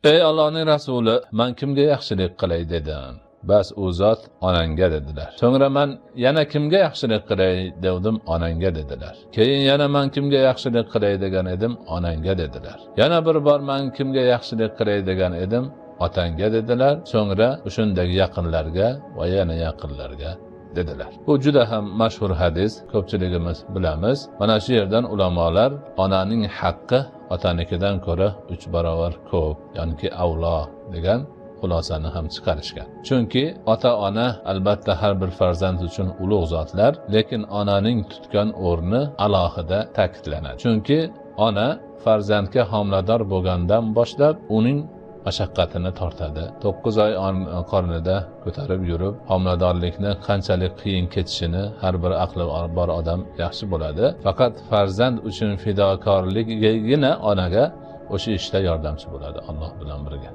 ey Allohning rasuli, men kimga yaxshilik qilay dedim. Bas u zot onangga dedilar. So'ngra men yana kimga yaxshilik qilay dedim, onangga dedilar. Keyin yana men kimga yaxshilik qilay degan edim, onangga dedilar. Yana bir bor men kimga yaxshilik qilay degan edim, otangga dedilar. So'ngra o'shundagi yaqinlarga va yana yaqinlarga dedilar. Bu juda ham mashhur hadis, ko'pchiligimiz bilamiz. Mana shu yerdan ulamolar onaning haqqi otanikidan ko'ra 3 barobar ko'p, ya'ni avlo degan xulosani ham chiqarishgan. Chunki ota-ona albatta har bir farzand uchun ulug' zotlar, lekin onaning tutgan o'rni alohida ta'kidlanadi. Chunki ona farzandga homilador bo'lgandan boshlab uning mashaqqatini tortadi. 9 oy qornida ko'tarib yurib, homiladorlikni qanchalik qiyin kechishini har bir aqli bor odam yaxshi bo'ladi. Faqat farzand uchun fidokorligigina onaga o'sha ishda yordamchi bo'ladi Alloh bilan birga.